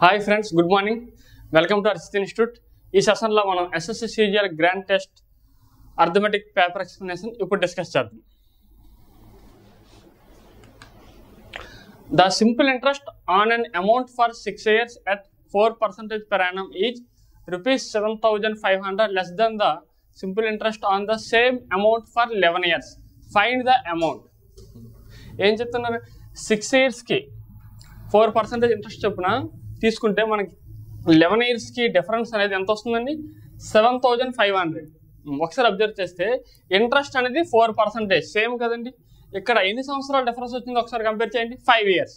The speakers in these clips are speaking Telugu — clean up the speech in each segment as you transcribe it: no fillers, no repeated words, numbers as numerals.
Hi friends, good morning. Welcome to Archit institute. ఈ సెషన్లో మనం SSC CGL grand test arithmetic paper explanation ఇప్పుడు డిస్కస్ చేద్దాం. The simple interest on an amount for 6 years at 4% per annum is ₹7,500 less than the simple interest on the same amount for 11 years. Find the amount. ఏం చెప్తున్నారు? 6 yearsకి 4% ఇంట్రెస్ట్ చొప్పున తీసుకుంటే మనకి 11 yearsకి డిఫరెన్స్ అనేది ఎంత వస్తుందండి? 7,500. ఒకసారి అబ్జర్వ్ చేస్తే ఇంట్రెస్ట్ అనేది 4% సేమ్ కదండి. ఇక్కడ ఎన్ని సంవత్సరాల డిఫరెన్స్ వచ్చిందో ఒకసారి కంపేర్ చేయండి. 5 years.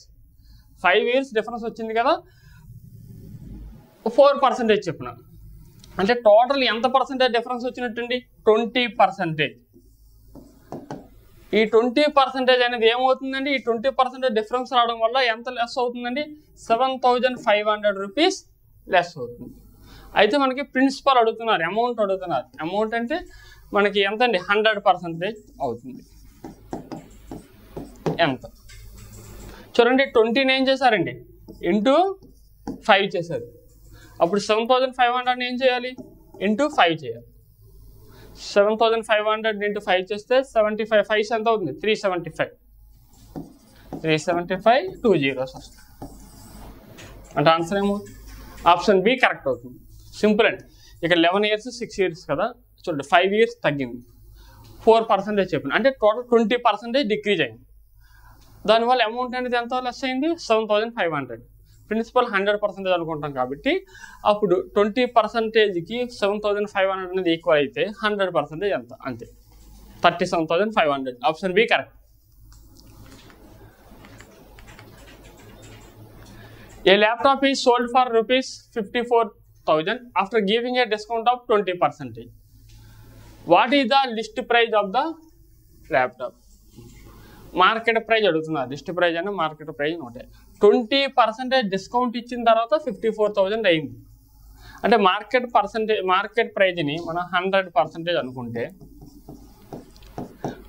5 years డిఫరెన్స్ వచ్చింది కదా, 4% చెప్పిన అంటే టోటల్ ఎంత పర్సెంటేజ్ డిఫరెన్స్ వచ్చినట్టండి? 20%. ఈ 20% అనేది ఏమవుతుందండి? ఈ 20% డిఫరెన్స్ రావడం వల్ల ఎంత లెస్ అవుతుందండి? ₹7,500 లెస్ అవుతుంది. అయితే మనకి ప్రిన్సిపల్ అడుగుతున్నారు, అమౌంట్ అడుగుతున్నారు. అమౌంట్ అంటే మనకి ఎంత అండి? 100% అవుతుంది. ఎంత చూడండి, 20ని ఏం చేశారండి? ఇంటూ 5 చేశారు. అప్పుడు 7,500 ఏం చేయాలి? ఇంటూ 5 చేయాలి. 7,500 ఇంటూ 5 చేస్తే 75. 5 ఎంత అవుతుంది? 375. 375 2 zeros వస్తుంది. అంటే ఆన్సర్ ఏమవుతుంది? ఆప్షన్ బి కరెక్ట్ అవుతుంది. సింపుల్ అండి. ఇక్కడ 11 years 6 years కదా, చూడండి 5 years తగ్గింది, 4% చెప్పిన అంటే టోటల్ 20% డిక్రీజ్ అయింది. దానివల్ల అమౌంట్ అనేది ఎంత లెస్ అయింది? 7,500. ప్రిన్సిపల్ 100% అనుకుంటాం కాబట్టి అప్పుడు 20%కి 7,500 అనేది ఈక్వల్ అయితే 100% ఎంత? అంతే, 37,500. Option B correct. A laptop is sold for ₹54,000 after giving a discount of 20%. What is the list price of the laptop? Market price అడుగుతున్నారు. లిస్ట్ ప్రైజ్ అయినా మార్కెట్ ప్రైజ్ ఒకటే. 20% డిస్కౌంట్ ఇచ్చిన తర్వాత 54,000 అయింది. అంటే మార్కెట్ ప్రైజ్ని మనం 100% అనుకుంటే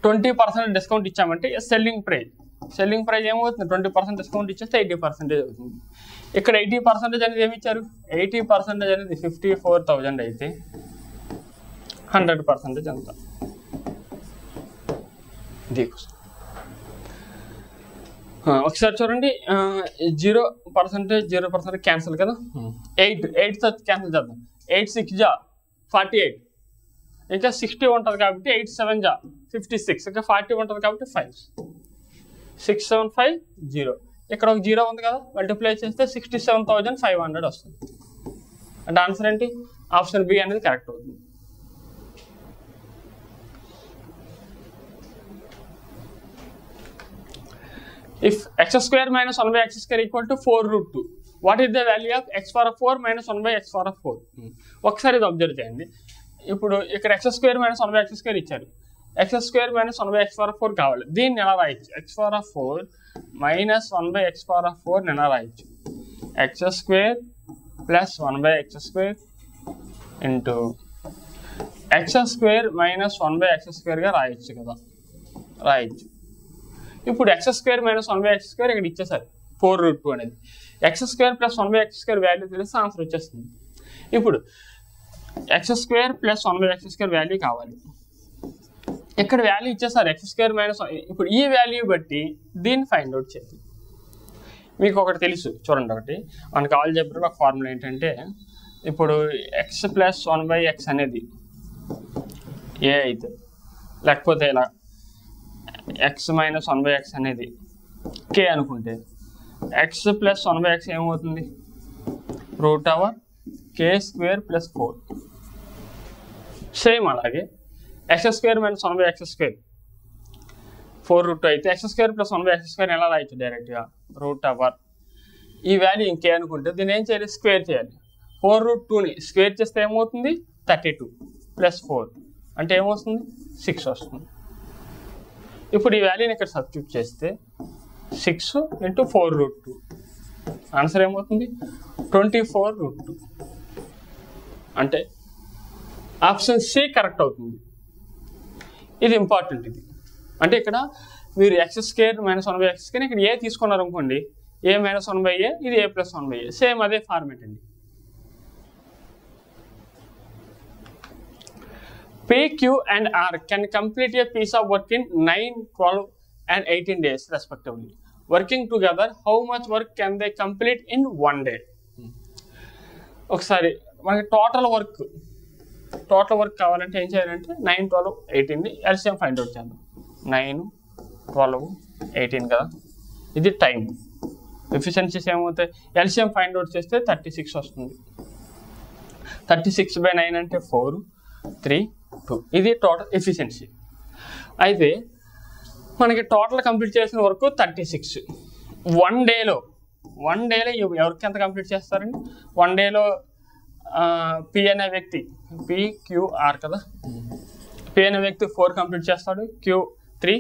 20% డిస్కౌంట్ ఇచ్చామంటే సెల్లింగ్ ప్రైజ్ ఏమవుతుంది? 20% డిస్కౌంట్ ఇచ్చేస్తే 80% అవుతుంది. ఇక్కడ 80% అనేది ఏమి ఇచ్చారు? 80% అనేది 54,000 అయితే 100% ఎంత? ఒకసారి చూడండి, 0% క్యాన్సిల్ కదా. 8 క్యాన్సిల్ చేద్దాం. 8 6 జా 48, ఇంకా 60 ఉంటుంది కాబట్టి 8 7 జా 56, ఇంకా 40 ఉంటుంది కాబట్టి 5. 6750. ఇక్కడ ఒక 0 ఉంది కదా, మల్టిప్లై చేస్తే 67,500 వస్తుంది. అంటే ఆన్సర్ ఏంటి? ఆప్షన్ బి అనేది కరెక్ట్ అవుతుంది. If x² minus 1/x² equal to 4√2, what is the value of x⁴ minus 1/x⁴? ఒకసారి ఇది అబ్జర్వ్ చేయండి. ఇప్పుడు ఇక్కడ x² minus 1/x² ఇచ్చారు. x² minus 1/x⁴ కావాలి. దీన్ని ఎలా రాయొచ్చు? x⁴ minus 1/x⁴ ఎలా రాయొచ్చు? x² plus 1/x² into x² minus 1/x² రాయొచ్చు కదా, రాయొచ్చు. ఇప్పుడు x² minus 1/x² ఇక్కడ ఇచ్చేసారు 4√2 అనేది. x² plus 1/x² వాల్యూ తెలిస్తే ఆన్సర్ వచ్చేస్తుంది. ఇప్పుడు x² plus 1/x² వాల్యూ కావాలి. ఇక్కడ వాల్యూ ఇచ్చేసారు x² minus. ఇప్పుడు ఈ వాల్యూ బట్టి దీన్ని ఫైండ్ అవుట్ చేయాలి. మీకు ఒకటి తెలుసు చూడండి, ఒకటి మనకు ఆల్జీబ్రా ఒక ఫార్ములా ఏంటంటే, ఇప్పుడు x plus 1/x అనేది ఏ అయితే, లేకపోతే ఇలా x minus 1/x అనేది k అనుకుంటే x plus 1/x ఏమవుతుంది? √k² plus 4. సేమ్ అలాగే x² minus 1/x² 4√2 అయితే x² plus 1/x² ఎలా రాయొచ్చు? డైరెక్ట్గా ఈ వాల్యూ ఇంకే అనుకుంటే దీన్ని ఏం చేయాలి? స్క్వేర్ చేయాలి. 4√2ని స్క్వేర్ చేస్తే ఏమవుతుంది? 32 plus 4 అంటే ఏమవుతుంది? 6 వస్తుంది. ఇప్పుడు ఈ వాల్యూని ఇక్కడ సబ్స్టిట్యూట్ చేస్తే 6 × 4√2 ఆన్సర్ ఏమవుతుంది? 24√2. అంటే ఆప్షన్ సి కరెక్ట్ అవుతుంది. ఇది ఇంపార్టెంట్. ఇది అంటే ఇక్కడ మీరు x² minus 1/x² ఇక్కడ ఏ తీసుకున్నారు అనుకోండి, a minus 1 by a, ఇది a plus 1 by a, same అదే ఫార్మేట్ అండి. P, Q and R can complete a piece of work in 9, 12 and 18 days respectively. Working together, how much work can they complete in 1 day? ఒకసారి మనకి టోటల్ వర్క్ కావాలంటే ఏం చేయాలంటే 9, 12, 18 ఎల్సిఎం ఫైండ్ అవుట్ చేద్దాం. 9, 12, 18 కదా, ఇది టైం. ఎఫిషియన్సీస్ ఏమవుతాయి, ఎల్సిఎం ఫైండ్ అవుట్ చేస్తే 36 వస్తుంది. 36/9 అంటే 4, 3, 2, ఇది టోటల్ ఎఫిషియన్సీ. అయితే మనకి టోటల్ కంప్లీట్ చేసిన వరకు 36. 1 డేలో ఎవరికి ఎంత కంప్లీట్ చేస్తారండి? 1 డేలో పి అనే వ్యక్తి PQR కదా, పి అనే వ్యక్తి 4 కంప్లీట్ చేస్తాడు, Q 3,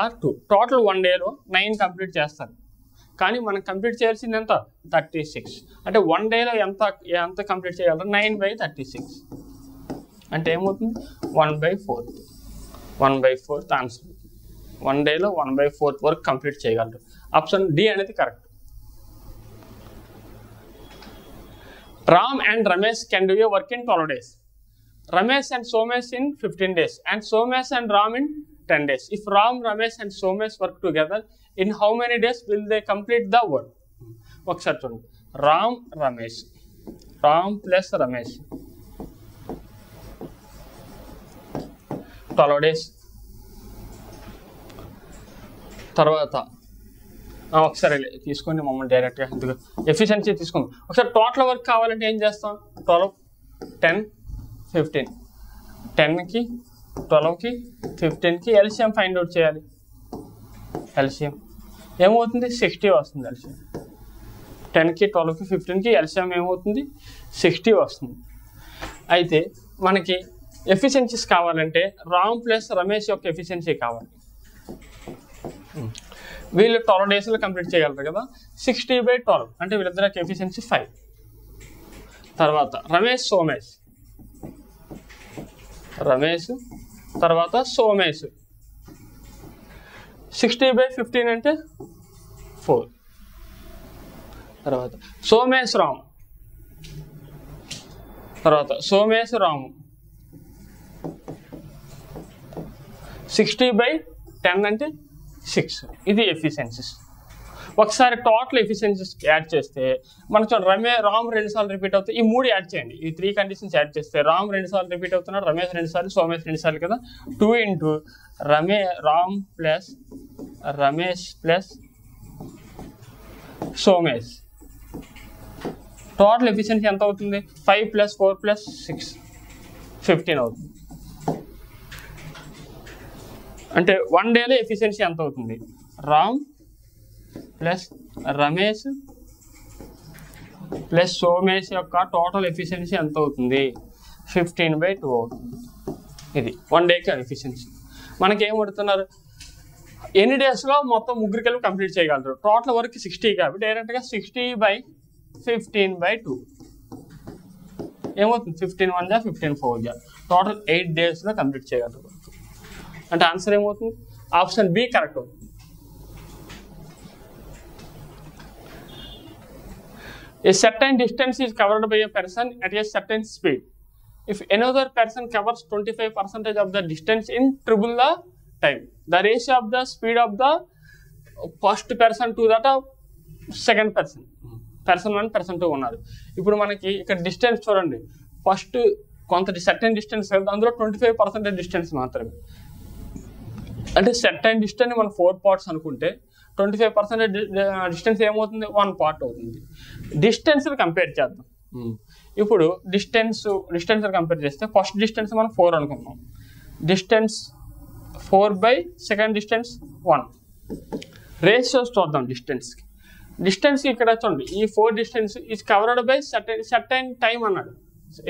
R 2. టోటల్ 1 డేలో 9 కంప్లీట్ చేస్తారు. కానీ మనం కంప్లీట్ చేయాల్సింది ఎంత? 36. అంటే 1 డేలో ఎంత కంప్లీట్ చేయగలరు? 9/36 అంటే ఏమవుతుంది? 1/4. 1/4 ఆన్సర్. 1 డేలో 1/4 వరకు కంప్లీట్ చేయగలరు. ఆప్షన్ డి అనేది correct. Ram and Ramesh can do a work in 12 days. Ramesh and Somesh in 15 days. And Somesh and Ram in 10 days. If Ram, Ramesh and Somesh work together, in how many days will they complete the work? ఒకసారి చూడండి. Ram plus Ramesh 12 days. తర్వాత ఒకసారి తీసుకోండి మమ్మల్ని డైరెక్ట్గా, ఎందుకు ఎఫిషియన్సీ తీసుకోండి. ఒకసారి టోటల్ వర్క్ కావాలంటే ఏం చేస్తాం? 12, 10, 15. 10కి 12కి 15కి ఎల్సిఎం ఫైండ్ అవుట్ చేయాలి. ఎల్సిఎం ఏమవుతుంది? 60 వస్తుంది ఎల్సిఎం. 10కి 12కి 15కి ఎల్సిఎం ఏమవుతుంది? 60 వస్తుంది. అయితే మనకి ఎఫిషియన్సీస్ కావాలంటే రామ్ ప్లస్ రమేష్ యొక్క ఎఫిషియన్సీ కావాలి. వీళ్ళు 12 డేస్లో కంప్లీట్ చేయగలరు కదా. 60/12 అంటే వీళ్ళిద్దరికి ఎఫిషియన్సీ 5. తర్వాత రమేష్ తర్వాత సోమేష్ 60/15 అంటే 4. తర్వాత సోమేష్ రాము 60/10 అంటే 6. ఇది ఎఫిషియన్సీస్. ఒకసారి టోటల్ ఎఫిషియన్సీస్ యాడ్ చేస్తే మనకు రామ్ 2 సార్లు రిపీట్ అవుతాయి. ఈ 3 యాడ్ చేయండి, ఈ 3 కండిషన్స్ యాడ్ చేస్తే రామ్ 2 సార్లు రిపీట్ అవుతున్నాడు, రమేష్ 2 సార్లు, సోమేష్ 2 సార్లు కదా. 2 into Ram plus Ramesh plus Somesh total efficiency ఎంత అవుతుంది? 5 + 4 + 6 15 అవుతుంది. అంటే 1 డేలో ఎఫిషియన్సీ ఎంత అవుతుంది? రామ్ ప్లస్ రమేష్ ప్లస్ సోమేష్ యొక్క టోటల్ ఎఫిషియన్సీ ఎంత అవుతుంది? 15/2 అవుతుంది. ఇది 1 డేకి ఎఫిషియన్సీ. మనకి ఏం పడుతున్నారు? ఎన్ని డేస్లో మొత్తం ముగ్గురు కలిపి కంప్లీట్ చేయగలరు? టోటల్ వర్క్ 60 కాబట్టి డైరెక్ట్గా 60/15/2 ఏమవుతుంది? 15 1 15 4 టోటల్ 8 డేస్లో కంప్లీట్ చేయగలరు. అంటే ఆన్సర్ ఏమవుతుంది? ఆప్షన్ బి కరెక్ట్ అవుతుంది. A certain distance is covered by a person at a certain speed. If another person covers 25% of the distance in triple the time, the ratio of the speed of the first person to that of second person, person 1 person 2 ఉన్నారు. ఇప్పుడు మనకి ఇక్కడ డిస్టెన్స్ చూడండి, ఫస్ట్ కొంత సర్టెన్ డిస్టెన్స్ అందులో 25% డిస్టెన్స్ మాత్రమే. అంటే సర్టెన్ డిస్టెన్స్ మనం 4 పార్ట్స్ అనుకుంటే 25% డిస్టెన్స్ ఏమవుతుంది? 1 పార్ట్ అవుతుంది. డిస్టెన్స్ కంపేర్ చేద్దాం. ఇప్పుడు డిస్టెన్స్ కంపేర్ చేస్తే ఫస్ట్ డిస్టెన్స్ మనం 4 అనుకున్నాం. Distance 4 second distance 1. రేషియోస్ చూద్దాం డిస్టెన్స్కి. డిస్టెన్స్ ఇక్కడ చూడండి, ఈ 4 distance is covered by certain time అన్నాడు.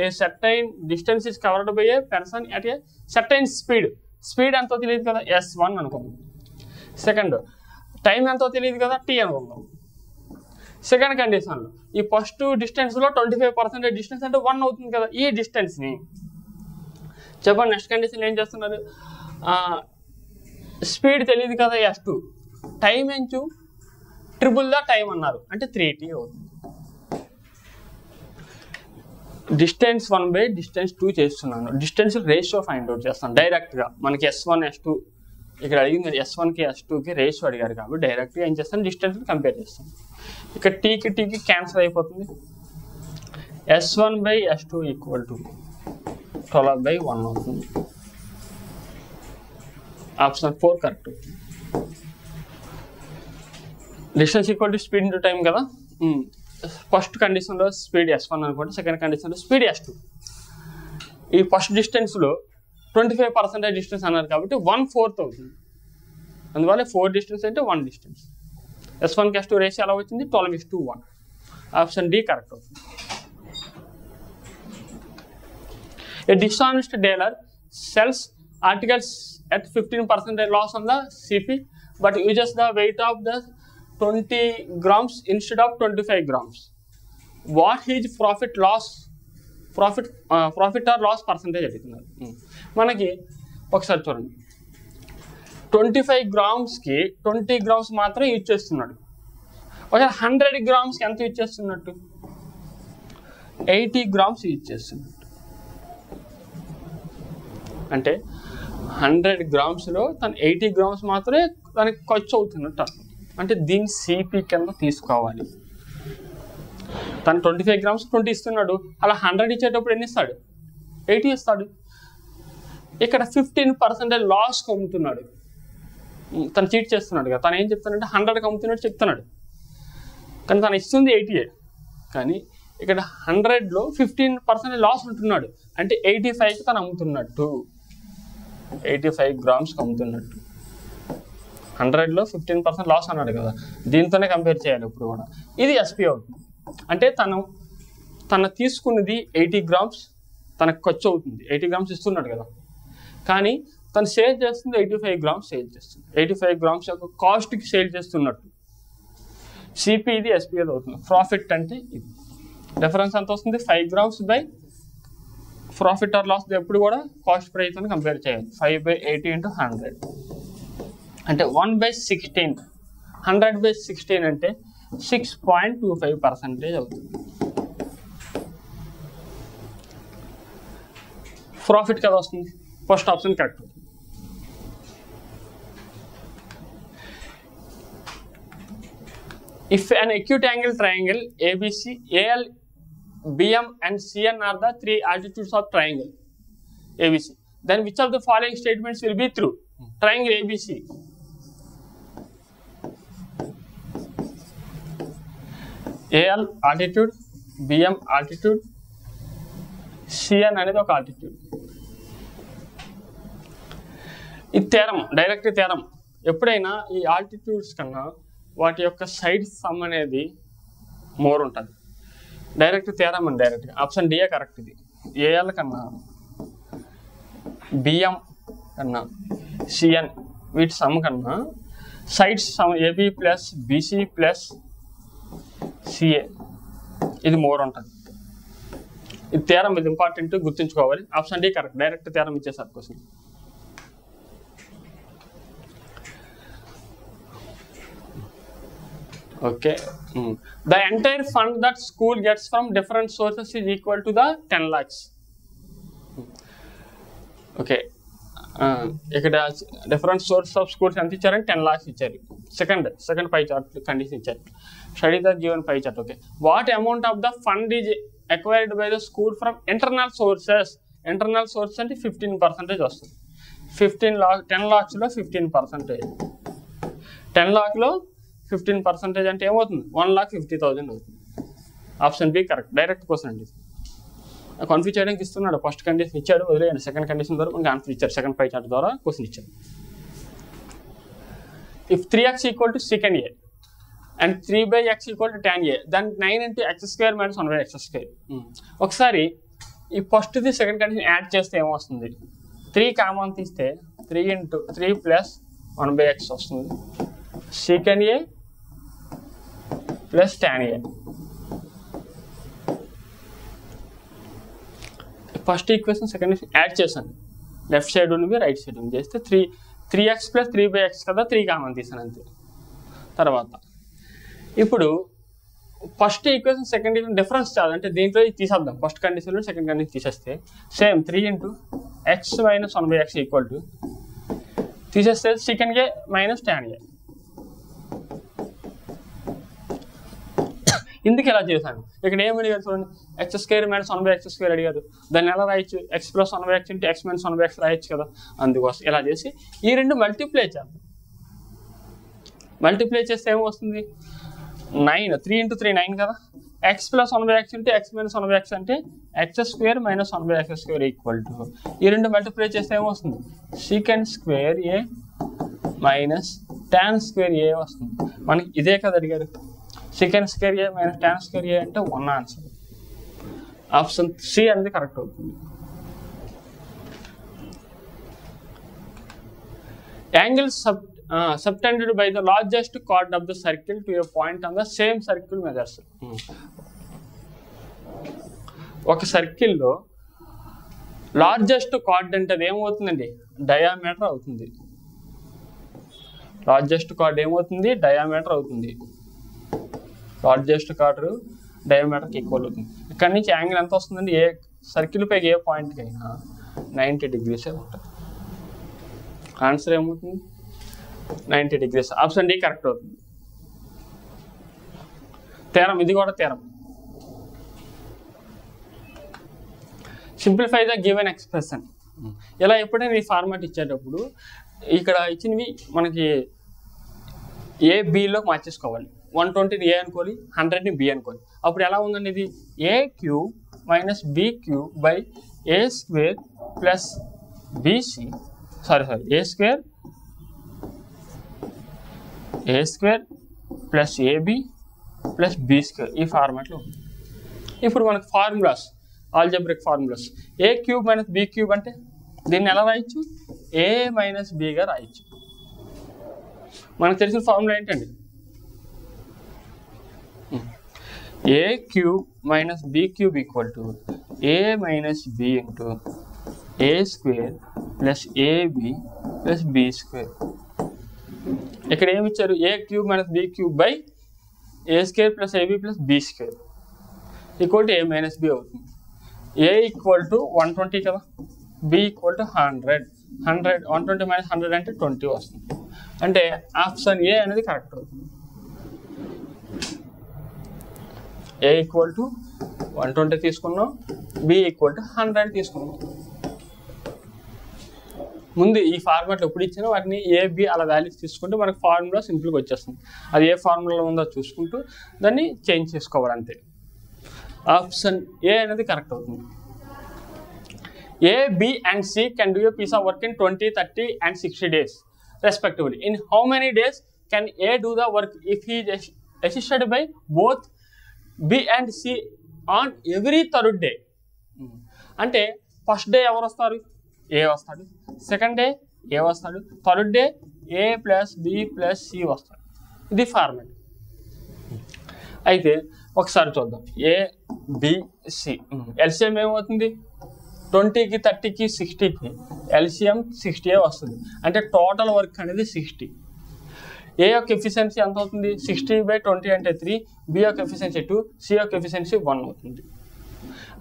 A certain distance is covered by a person at a certain speed ఎంతో తెలియదు కదా, S1 అనుకుందాం. సెకండ్ టైం ఎంతో తెలియదు కదా, T అనుకుందాం. సెకండ్ కండిషన్లో ఈ ఫస్ట్ డిస్టెన్స్లో 25% డిస్టెన్స్ అంటే 1 అవుతుంది కదా. ఈ డిస్టెన్స్ని చెప్పండి. నెక్స్ట్ కండిషన్లో ఏం చేస్తున్నారు? స్పీడ్ తెలియదు కదా, S2. టైం ఎంచు ట్రిపుల్ ద టైం అన్నారు అంటే 3t అవుతుంది. డిస్టెన్స్ 1 / డిస్టెన్స్ 2 చేస్తున్నాను. డిస్టెన్స్ రేషియో ఫైండ్ అవుట్ చేస్తాను డైరెక్ట్గా. మనకి S1 S2 ఇక్కడ అడిగింది, S1కి S2కి రేషియో అడిగారు కాబట్టి డైరెక్ట్గా ఏం చేస్తాను, డిస్టెన్స్ కంపేర్ చేస్తాను. ఇక్కడ టీకి క్యాన్సిల్ అయిపోతుంది. S1 / S2 = 12/1 అవుతుంది. Option 4 correct. Distance equal to speed into time కదా. ఫస్ట్ కండిషన్లో స్పీడ్ S1 అనుకోండి, సెకండ్ కండిషన్లో స్పీడ్ S2. ఈ ఫస్ట్ డిస్టెన్స్లో 25% డిస్టెన్స్ అన్నారు కాబట్టి 1/4 అవుతుంది. అందువల్ల 4 డిస్టెన్స్ అంటే 1 డిస్టెన్స్. S1కి S2 రేషియో ఎలా వచ్చింది, 12:1. ఆప్షన్ డి కరెక్ట్ అవుతుంది. A dishonest dealer sells articles at 15% loss on the CP but uses the weight of the 20 grams instead of 25 grams. What his profit or loss percentage అడుగుతున్నారు. మనకి ఒకసారి చూడండి, 25 గ్రామ్స్కి 20 గ్రామ్స్ మాత్రం యూజ్ చేస్తున్నాడు. ఒకసారి 100 గ్రామ్స్కి ఎంత యూజ్ చేస్తున్నట్టు, 80 గ్రామ్స్ యూజ్ చేస్తున్నట్టు. అంటే 100 గ్రామ్స్లో తను 80 గ్రామ్స్ మాత్రమే తనకి ఖర్చు అవుతున్నట్టు అర్థం. అంటే దీన్ని సిపి కింద తీసుకోవాలి. తను 25 గ్రామ్స్ 20 ఇస్తున్నాడు, అలా 100 ఇచ్చేటప్పుడు ఎన్ని ఇస్తాడు, 80 ఇస్తాడు. ఇక్కడ 15% లాస్ అమ్ముతున్నాడు, తను చీట్ చేస్తున్నాడు కదా. తను ఏం చెప్తానంటే 100కి అమ్ముతున్నట్టు చెప్తున్నాడు, కానీ తను ఇస్తుంది 80. కానీ ఇక్కడ 100లో 15% లాస్ ఉంటున్నాడు, అంటే 85కి తను అమ్ముతున్నట్టు, 85 గ్రామ్స్కి అమ్ముతున్నట్టు. 100లో 15% లాస్ అన్నాడు కదా, దీంతోనే కంపేర్ చేయాలి ఇప్పుడు కూడా. ఇది ఎస్పీ అవుతుంది. అంటే తను తీసుకున్నది 80 గ్రామ్స్ తనకు ఖర్చు అవుతుంది, 80 గ్రామ్స్ ఇస్తున్నాడు కదా, కానీ తను సేల్ చేస్తుంది 85 గ్రామ్స్ సేల్ చేస్తుంది. 85 గ్రామ్స్ యొక్క కాస్ట్కి సేల్ చేస్తున్నట్టు సిపి, ఇది ఎస్పీఎల్ అవుతుంది. ప్రాఫిట్ అంటే ఇది డిఫరెన్స్ ఎంత వస్తుంది, 5 grams by profit or loss ఎప్పుడు కూడా కాస్ట్ ప్రైస్తో కంపేర్ చేయాలి. 5/80 × 100 అంటే 1/16. 100/16 అంటే 6.25% అవుతుంది. ప్రాఫిట్ కదా వస్తుంది, first option correct. If an acute angle triangle ABC, AL, BM and CN are the 3 altitudes of triangle ABC, then which of the following statements will be true? Triangle ABC. AL altitude, BM altitude, CN అనేది ఒక altitude. ఈ థీరం, డైరెక్ట్ థీరం, ఎప్పుడైనా ఈ ఆల్టిట్యూడ్స్ కన్నా వాటి యొక్క సైడ్ సమ్ అనేది మోర్ ఉంటుంది. డైరెక్ట్ థీరం అని డైరెక్ట్గా ఆప్షన్ డిఏ కరెక్ట్. ఇది ఏఎల్ కన్నా బిఎం కన్నా సిఎన్ వీటి సమ్ కన్నా sides sum AB plus BC plus CA ఇది మోర్ ఉంటుంది. ఇది థీరం, ఇది ఇంపార్టెంట్, గుర్తుంచుకోవాలి. Option D correct, direct theorem ఇచ్చేసారు question. Okay. The entire fund that school gets from different sources is equal to the 10 lakhs. Okay. ఇక్కడ డిఫరెంట్ సోర్స్ ఆఫ్ స్కూల్స్ ఎంత ఇచ్చారంటే 10 lakhs ఇచ్చారు. సెకండ్ పై చార్ట్ కండిషన్ ఇచ్చారు. Study the given pie chart. Okay. What amount of the fund is acquired by the school from internal sources. Internal sources అంటే 15% వస్తుంది. 10 lakhsలో 15%. 10 lakhలో 15% అంటే ఏమవుతుంది, 1,50,000 అవుతుంది. Option B correct, direct question అండి. కన్ఫ్యూజ్ చేయడానికి ఇస్తున్నాడు. ఫస్ట్ కండిషన్ ఇచ్చాడు, వదిలేయండి. సెకండ్ కండిషన్ ద్వారా మనకి ఆన్సర్ ఇచ్చారు. సెకండ్ పై చార్ట్ ద్వారా క్వశ్చన్ ఇచ్చారు. If 3x = secant a and 3/x = tan a, then 9 × x² - 1/x². ఒకసారి ఈ ఫస్ట్ది సెకండ్ కండిషన్ యాడ్ చేస్తే ఏమొస్తుంది, 3 కామన్ తీస్తే 3 × 3 + 1/x వస్తుంది. secant a + tan a. First equation second add చేశాను, లెఫ్ట్ సైడ్ ఉన్నవి రైట్ సైడ్ ఉన్నవి చేస్తే 3x + 3/x కదా, 3 కామన్ తీసాను అంతే. తర్వాత ఇప్పుడు first equation second equation difference చాలు, అంటే దీంట్లో తీసేద్దాం. ఫస్ట్ కండిషన్లో సెకండ్ కండిషన్ తీసేస్తే same 3 × x - 1/x equal to తీసేస్తే secant a - tan a. ఇందుకు ఎలా చేశాను, ఇక్కడ ఏమి అడిగారు చూడండి, x² - 1/x² అడిగారు. దాన్ని ఎలా రాయొచ్చు, x + 1/x × x - 1/x రాయొచ్చు కదా. అందుకోసం ఇలా చేసి ఈ రెండు మల్టిప్లై చేద్దాం. మల్టిప్లై చేస్తే ఏమొస్తుంది, 9, 3 × 3 9 కదా. x + 1/x × x - 1/x అంటే x² - 1/x² ఈక్వల్ టు ఈ రెండు మల్టిప్లై చేస్తే ఏమొస్తుంది, secant² a - tan² a వస్తుంది. మనకి ఇదే కదా అడిగారు. secant² a - tan² a అంటే 1 ఆన్సర్. ఆప్షన్ సి అనేది కరెక్ట్ అవుతుంది. Angle subtended by the largest chord of the circle to a point on the same circle measures. ఒక సర్కిల్లో లార్జెస్ట్ కార్డ్ అంటే అది ఏమవుతుందండి, డయామీటర్ అవుతుంది. లార్జెస్ట్ కార్డ్ ఏమవుతుంది, డయామీటర్ అవుతుంది. లార్జెస్ట్ కార్డ్ డయామీటర్కి ఈక్వల్ అవుతుంది. ఇక్కడ నుంచి యాంగిల్ ఎంత వస్తుందండి, ఏ సర్కిల్ పైకి ఏ పాయింట్కి అయినా 90 degrees ఉంటుంది. ఆన్సర్ ఏమవుతుంది, 90 degrees. ఆప్షన్ డి కరెక్ట్ అవుతుంది. తీరం, ఇది కూడా తీరం. Simplify the given expression. ఇలా ఎప్పుడైనా ఈ ఫార్మాట్ ఇచ్చేటప్పుడు ఇక్కడ ఇచ్చినవి మనకి AB-లోకి మార్చేసుకోవాలి. 120ని A అనుకోవాలి, 100ని B అనుకోవాలి. అప్పుడు ఎలా ఉందండి ఇది, AQ - BQ / A² + BC A² + AB + B² ఈ ఫార్మాట్లో ఉంది. ఇప్పుడు మనకు formulas, algebraic formulas. A³ - B³ అంటే దీన్ని ఎలా రాయొచ్చు, A - Bగా రాయొచ్చు. మనకు తెలిసిన ఫార్ములా ఏంటండి, A³ - B³ equal to A - B × A² + AB + B². ఇక్కడ ఏమి ఇచ్చారు, A³ - B³ / A² + AB + B² equal to A - B అవుతుంది. A ఈక్వల్ టు 120 కదా, B ఈక్వల్ టు 100. 120 - 100 అంటే 20 వస్తుంది. అంటే ఆప్షన్ ఏ అనేది కరెక్ట్ అవుతుంది. A ఈక్వల్ టు 120 తీసుకున్నాం, B ఈక్వల్ టు 100 తీసుకున్నాం. ముందు ఈ ఫార్మాట్లో ఎప్పుడు ఇచ్చినా వాటిని AB అలా వాల్యూస్ తీసుకుంటే మనకు ఫార్ములా సింపుల్గా వచ్చేస్తుంది. అది ఏ ఫార్ములాలో ఉందో చూసుకుంటూ దాన్ని చేంజ్ చేసుకోవాలి అంతే. ఆప్షన్ ఏ అనేది కరెక్ట్ అవుతుంది. A, B and C can do a piece of work in 20, 30 and 60 days respectively. In how many days can A do the work if he is assisted by both B and C on every third day? అంటే ఫస్ట్ డే ఎవరు వస్తారు, A వస్తాడు. సెకండ్ డే A వస్తాడు. Third day A + B + C వస్తాడు. ఇది ఫార్మాట్. అయితే ఒకసారి చూద్దాం. A, B, C ఎల్సిఎం ఏమవుతుంది, 20కి 30కి 60కి ఎల్సిఎం 60 వస్తుంది. అంటే టోటల్ వర్క్ అనేది 60. A యొక్క ఎఫిషియన్సీ ఎంత అవుతుంది, 60/20 అంటే 3, B యొక్క ఎఫిషియన్సీ 2, C యొక్క ఎఫిషియన్సీ 1 అవుతుంది.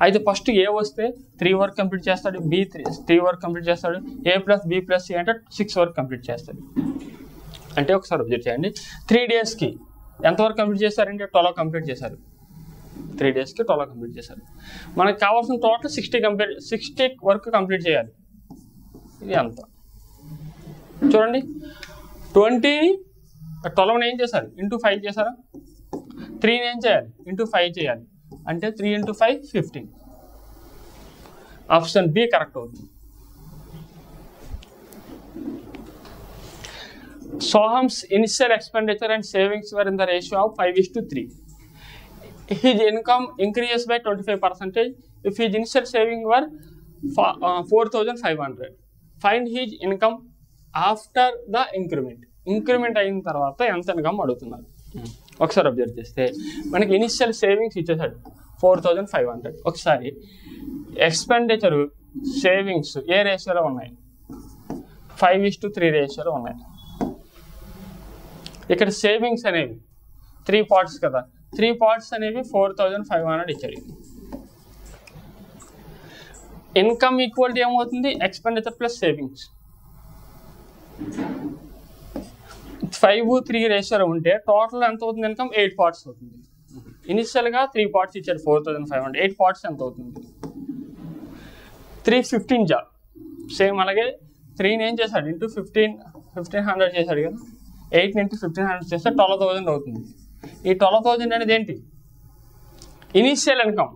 అయితే ఫస్ట్ A వస్తే 3 వర్క్ కంప్లీట్ చేస్తాడు, B 3 వర్క్ కంప్లీట్ చేస్తాడు, A + B + C అంటే 6 వర్క్ కంప్లీట్ చేస్తాడు. అంటే ఒకసారి అబ్జర్వ్ చేయండి, 3 డేస్కి ఎంతవరకు కంప్లీట్ చేశారంటే 12 కంప్లీట్ చేశారు. 3 డేస్కి 12 కంప్లీట్ చేశారు. మనకు కావాల్సిన టోటల్ 60 వర్క్ కంప్లీట్ చేయాలి. ఇది ఎంత చూడండి, 12ని ఏం చేశారు, × 5 చేశారా, 3ని ఏం చేయాలి, × 5 చేయాలి. అంటే 3 × 5 15. ఆప్షన్ బి కరెక్ట్ అవుతుంది. Soham's initial expenditure and savings were in the ratio of 5:3. His income increased by 25% if his initial saving were 4,500. Find his income after the increment. Increment అయిన తర్వాత ఎంత ఇన్కమ్ అడుగుతున్నారు. ఒకసారి అబ్జర్వ్ చేస్తే మనకి ఇనిషియల్ సేవింగ్స్ ఇచ్చేసాడు 4,500. ఒకసారి ఎక్స్పెండిచరు సేవింగ్స్ ఏ రేషియోలో ఉన్నాయి, 5:3 రేషియోలో ఉన్నాయి. ఇక్కడ సేవింగ్స్ అనేవి 3 పార్ట్స్ కదా, 3 పార్ట్స్ అనేవి 4500 ఇచ్చాడు. ఇన్కమ్ ఈక్వాలిటీ ఏమవుతుంది, ఎక్స్పెండిచర్ ప్లస్ సేవింగ్స్. 5:3 రేషియో ఉంటే టోటల్ ఎంత అవుతుంది, ఇన్కమ్ 8 పార్ట్స్ అవుతుంది. ఇనిషియల్గా 3 పార్ట్స్ ఇచ్చాడు 4500, 8 పార్ట్స్ ఎంత అవుతుంది, 315 జాబ్. సేమ్ అలాగే 3ని ఏం చేశాడు ఇంటూ 1500 చేశాడు కదా, 8ని ఇంటూ 1500 చేస్తే 12,000 అవుతుంది. ఈ 12,000 అనేది ఏంటి, ఇనిషియల్ ఇన్కమ్.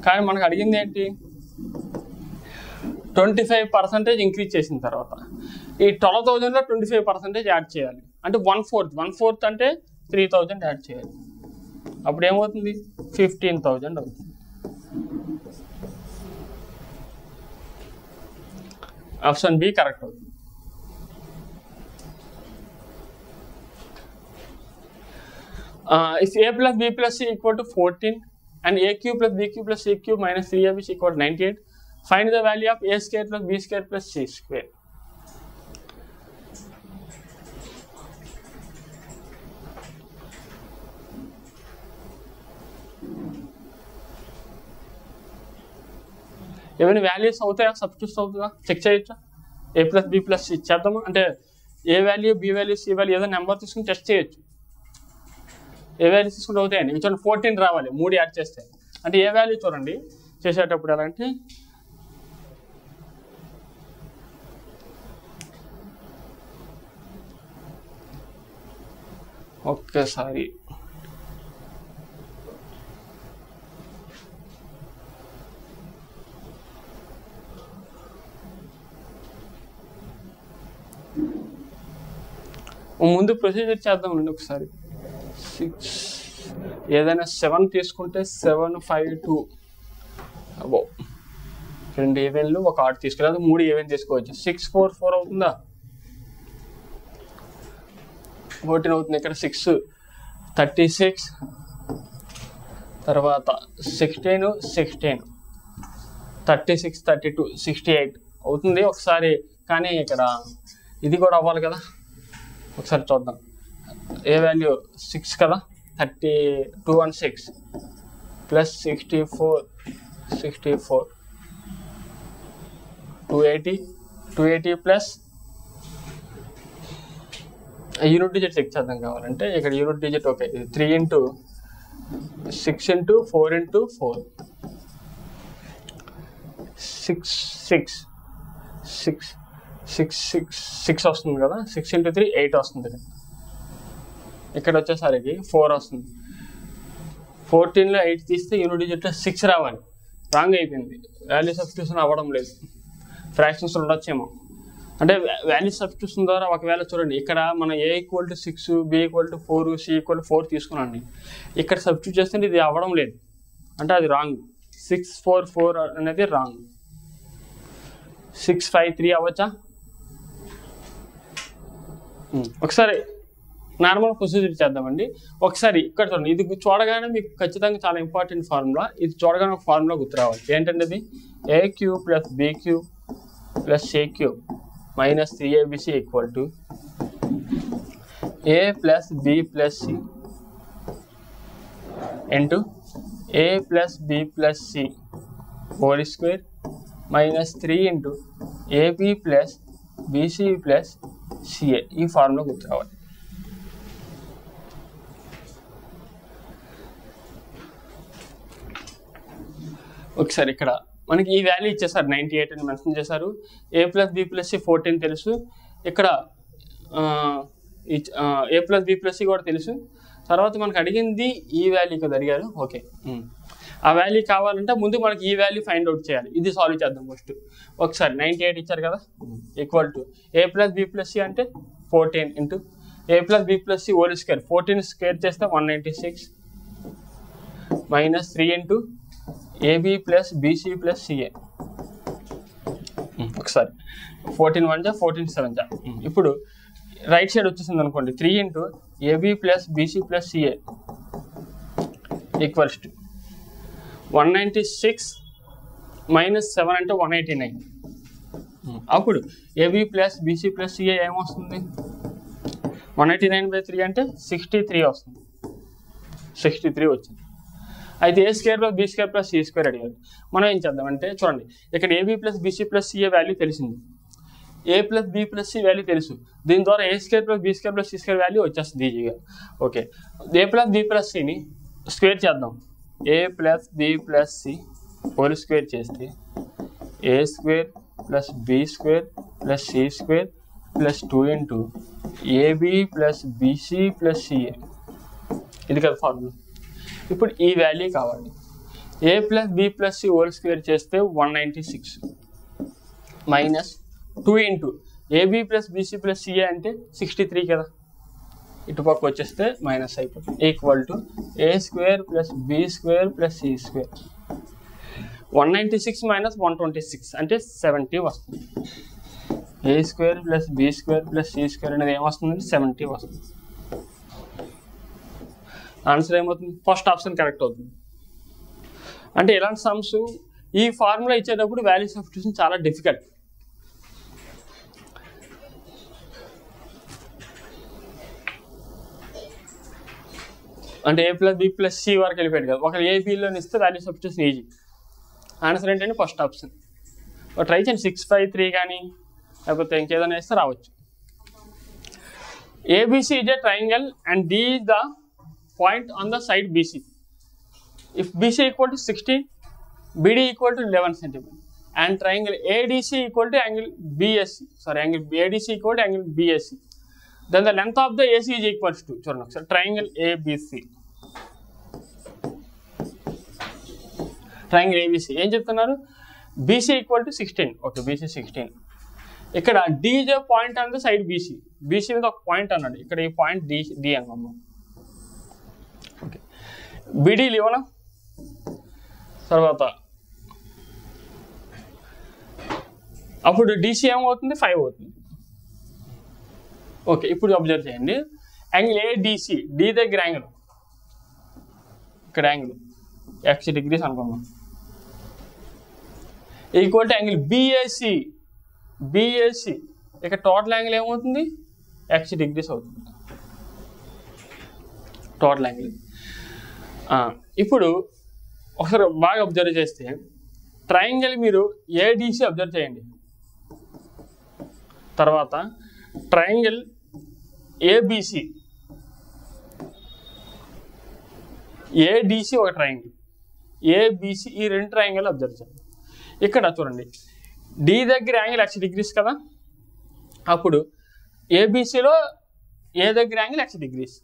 కానీ మనకు అడిగింది ఏంటి, 25% ఇంక్రీజ్ చేసిన తర్వాత ఈ 12,000లో 25% యాడ్ చేయాలి. అంటే 1/4 అంటే 3,000 యాడ్ చేయాలి. అప్పుడు ఏమవుతుంది, 15,000 అవుతుంది. ఆప్షన్ బి కరెక్ట్ అవుతుంది. If a plus b plus c equal to 14 and a cube plus b cube plus c cube minus 3ab is equal to 98, find the value of a square plus b square plus c square. ఏమైనా వాల్యూస్ అవుతాయా, సబ్స్టిట్యూట్స్ అవుతుందా చెక్ చేయొచ్చా, a plus b plus c చేద్దాము. అంటే a value b value c value ఏదో నెంబర్ తీసుకుని టెస్ట్ చేయొచ్చు. ఏ వాల్యూ తీసుకుంటే అవుతాయండి, చూడండి 14 రావాలి 3 యాడ్ చేస్తే. అంటే ఏ వాల్యూ చూడండి చేసేటప్పుడు ఎలా అంటే ఒక్కసారి ముందు ప్రొసీజర్ చేద్దామండి ఒకసారి. 6 ఏదైనా 7 తీసుకుంటే 752 అబో 2 ఈవెన్లు ఒక ఆర్ట్ తీసుకురాదు, 3 ఈవెన్ తీసుకోవచ్చు. 644 అవుతుందా, 14 అవుతుంది. ఇక్కడ 6 36 తర్వాత 16 36 32 68 అవుతుంది ఒకసారి. కానీ ఇక్కడ ఇది కూడా అవ్వాలి కదా, ఒకసారి చూద్దాం. ఏ వాల్యూ 6 కదా, 216 plus 64 280 plus unit digit check చేద్దాం కావాలంటే. ఇక్కడ unit digit okay, 3 into 6 into 4 into 4 6 వస్తుంది కదా, 6 into 3 8 వస్తుంది. ఇక్కడ వచ్చేసరికి 4 వస్తుంది. 14లో 8 తీస్తే యూనిట్ డిజిట్లో 6 రావాలి, రాంగ్ అయిపోయింది. వాల్యూ సబ్స్టిట్యూషన్ అవ్వడం లేదు, ఫ్రాక్షన్స్ ఉండొచ్చేమో. అంటే వాల్యూ సబ్స్టిట్యూషన్ ద్వారా ఒకవేళ చూడండి, ఇక్కడ మనం a = 6 b = 4 c = 4 తీసుకున్నాండి. ఇక్కడ సబ్స్టిట్యూట్ చేస్తే ఇది అవ్వడం లేదు, అంటే అది రాంగ్. 644 అనేది రాంగ్. 653 అవ్వచ్చా? ఒకసారి నార్మల్ ప్రొసీజర్ చేద్దామండి. ఒకసారి ఇక్కడ చూడండి, ఇది చూడగానే మీకు ఖచ్చితంగా చాలా ఇంపార్టెంట్ ఫార్ములా. ఇది చూడగానే ఒక ఫార్ములా గుర్తు రావాలి. ఏంటంటే ఇది a³ + b³ + c³ minus 3abc equal to a plus b plus c into a plus b plus c whole square minus 3 into ab plus bc plus ca. ఈ ఫార్ములా గుర్తు రావాలి. ఒకసారి ఇక్కడ మనకి ఈ వాల్యూ ఇచ్చేసారు, 98 అని మెన్షన్ చేశారు. a plus b plus c 14 తెలుసు. ఇక్కడ a plus b plus c కూడా తెలుసు. తర్వాత మనకు అడిగింది ఈ వాల్యూ కదా అడిగారు. ఓకే, ఆ వాల్యూ కావాలంటే ముందు మనకి ఈ వాల్యూ ఫైండ్ అవుట్ చేయాలి. ఇది సాల్వ్ చేద్దాం ఫస్ట్. ఒకసారి 98 ఇచ్చారు కదా, equal to a plus b plus c అంటే 14 into a plus b plus c whole square. 14 square చేస్తే 196 minus 3 into ab plus bc plus ca. ఒకసారి 14 1 జా 14 7 జా. ఇప్పుడు రైట్ సైడ్ వచ్చేసింది అనుకోండి, 3 into ab plus bc plus ca equals to 196 minus 7 అంటే 189 అప్పుడు ab plus BC plus ca ఏమొస్తుంది 189/3 అంటే 63 వస్తుంది 63 వచ్చింది అయితే a square plus b square plus c square అడిగారు మనం ఏం చేద్దామంటే చూడండి ఇక్కడ ab plus BC plus ca value తెలిసింది a plus b plus c value తెలుసు దీని ద్వారా a square plus b square plus c square value వచ్చేస్తుంది ఈజీగా okay a plus b plus సిని స్క్వేర్ చేద్దాం a plus b plus c whole square చేస్తే a square plus b square plus c square plus 2 into ab plus BC plus CA ఇది కదా ఫార్ములా ఇప్పుడు ఈ వాల్యూ కావాలి a plus b plus c whole square చేస్తే 196 minus 2 into ab plus BC plus ca అంటే 63 కదా ఇటుపక్క వచ్చేస్తే మైనస్ అయిపోతుంది equal to a square plus b square plus c square 196 minus 126 అంటే 70 వస్తుంది a square plus b square plus c square అనేది ఏమొస్తుందంటే 70 వస్తుంది ఆన్సర్ ఏమవుతుంది ఫస్ట్ ఆప్షన్ కరెక్ట్ అవుతుంది అంటే ఇలాంటి సమ్స్ ఈ ఫార్ములా ఇచ్చేటప్పుడు వాల్యూ సబ్స్టిట్యూషన్ చాలా డిఫికల్ట్ అంటే ఏ ప్లస్ బి ప్లస్ సి వరకు వెళ్ళిపోయాడు కదా ఒకవేళ ఏబీలో ఇస్తే వాల్యూ సబ్స్టిట్యూషన్ ఈజీ ఆన్సర్ ఏంటంటే ఫస్ట్ ఆప్షన్ ట్రై చేయండి 653 కానీ లేకపోతే ఇంకేదైనా వేస్తే రావచ్చు ABC is a triangle and D is the point on the side BC. If BC equal to 16, BD equal to 11 cm and triangle ADC equal to angle BSC. Sorry, angle ADC equal to angle BSC. Then the length of the AC is equals to triangle ABC. Triangle ABC. ఏం చెప్తున్నారు BC equal to 16. Okay, BC 16. ఇక్కడ D is a point on the side BC. BC మీద ఒక పాయింట్ అన్నాడు ఇక్కడ ఈ పాయింట్ D అన్నాము ఓకే BD లేవనా తర్వాత అప్పుడు DC ఏమవుతుంది 5 అవుతుంది ఓకే ఇప్పుడు అబ్జర్వ్ చేయండి యాంగిల్ ADC D దగ్గర యాంగిల్ ఇక్కడ యాంగిల్ x డిగ్రీస్ అనుకుందాం ఈక్వల్ టు యాంగిల్ BAC ఇక్కడ టోటల్ యాంగిల్ ఏమవుతుంది x డిగ్రీస్ అవుతుంది టోటల్ యాంగిల్ ఇప్పుడు ఒకసారి బాగా అబ్జర్వ్ చేస్తే ట్రయాంగిల్ మీరు ADC అబ్జర్వ్ చేయండి తర్వాత ట్రయాంగిల్ ABC ADC ఒక ట్రయాంగిల్ ABC ఈ రెండు ట్రయాంగిల్ అబ్జర్వ్ చేయండి ఇక్కడ చూడండి D దగ్గర యాంగిల్ x డిగ్రీస్ కదా అప్పుడు ABCలో ఏ దగ్గర యాంగిల్ x డిగ్రీస్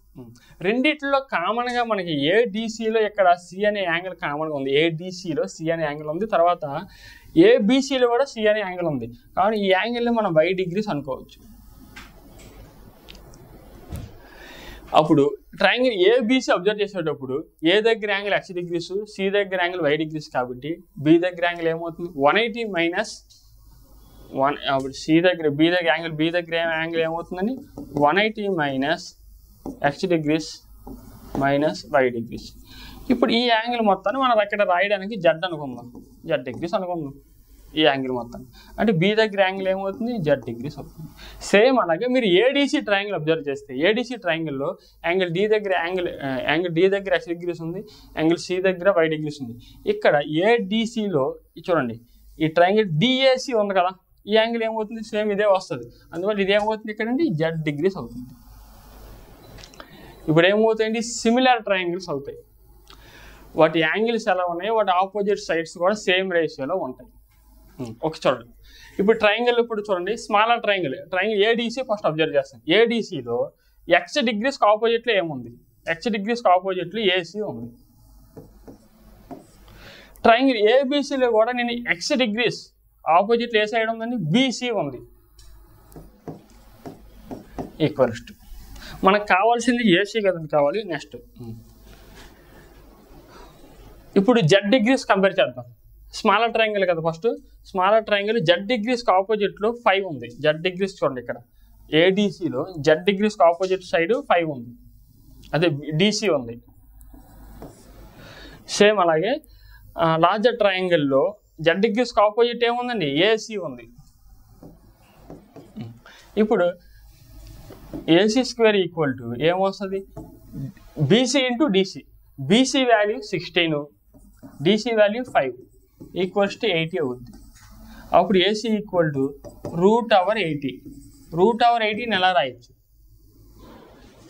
రెండిట్లో కామన్గా మనకి ADCలో ఇక్కడ C అనే యాంగిల్ కామన్గా ఉంది ADCలో C అనే యాంగిల్ ఉంది తర్వాత ABCలో కూడా C అనే యాంగిల్ ఉంది కాబట్టి ఈ యాంగిల్ని మనం y డిగ్రీస్ అనుకోవచ్చు అప్పుడు ట్రయాంగిల్ ABC అబ్జర్వ్ చేసేటప్పుడు ఏ దగ్గర యాంగిల్ x డిగ్రీస్ C దగ్గర యాంగిల్ y డిగ్రీస్ కాబట్టి B దగ్గర యాంగిల్ ఏమవుతుంది 180 మైనస్ 1 అప్పుడు C దగ్గర B దగ్గర యాంగిల్ ఏమవుతుందని 180 minus x degrees minus y degrees ఇప్పుడు ఈ యాంగిల్ మొత్తాన్ని మనం అక్కడ రాయడానికి Z అనుకుందాం Z డిగ్రీస్ అనుకుందాం ఈ యాంగిల్ మొత్తం అంటే B దగ్గర యాంగిల్ ఏమవుతుంది Z డిగ్రీస్ అవుతుంది సేమ్ అలాగే మీరు ADC ట్రయాంగిల్ అబ్జర్వ్ చేస్తే ADC ట్రయాంగిల్లో యాంగిల్ D దగ్గర యాంగిల్ D దగ్గర x డిగ్రీస్ ఉంది యాంగిల్ C దగ్గర y డిగ్రీస్ ఉంది ఇక్కడ ADCలో చూడండి ఈ ట్రయాంగిల్ DAC ఉంది కదా ఈ యాంగిల్ ఏమవుతుంది సేమ్ ఇదే వస్తుంది అందువల్ల ఇది ఏమవుతుంది ఇక్కడ అండి Z డిగ్రీస్ అవుతుంది ఇప్పుడు ఏమవుతాయండి సిమిలర్ ట్రయాంగిల్స్ అవుతాయి వాటి యాంగిల్స్ ఎలా ఉన్నాయో వాటి ఆపోజిట్ సైడ్స్ కూడా సేమ్ రేషియోలో ఉంటాయి ఓకే చూడండి ఇప్పుడు ట్రయాంగిల్ ఇప్పుడు చూడండి smaller triangle ADC first observe చేస్తాను ADCలో x డిగ్రీస్కి ఆపోజిట్లో ఏముంది x డిగ్రీస్కి ఆపోజిట్లో AC ఉంది ట్రయాంగిల్ ABCలో కూడా నేను x డిగ్రీస్ ఆపోజిట్లో ఏ సైడ్ ఉందండి BC ఉంది ఈక్వల్స్ టు మనకు కావాల్సింది AC కదండి కావాలి నెక్స్ట్ ఇప్పుడు Z డిగ్రీస్ కంపేర్ చేద్దాం స్మాలర్ ట్రయాంగిల్ కదా ఫస్ట్ స్మాలర్ ట్రయాంగిల్ Z డిగ్రీస్కి ఆపోజిట్లో 5 ఉంది Z డిగ్రీస్ చూడండి ఇక్కడ ADCలో Z డిగ్రీస్కి ఆపోజిట్ సైడ్ 5 ఉంది అదే DC ఉంది సేమ్ అలాగే లార్జర్ ట్రయాంగిల్లో Z డిగ్రీస్కి ఆపోజిట్ ఏముందండి AC ఉంది ఇప్పుడు AC square equal to ఏమొస్తుంది BC into DC. BC value 16, DC value 5 equals to 80 అవుద్ది. అప్పుడు AC ఈక్వల్ టు √80. √80 ఎలా రాయొచ్చు?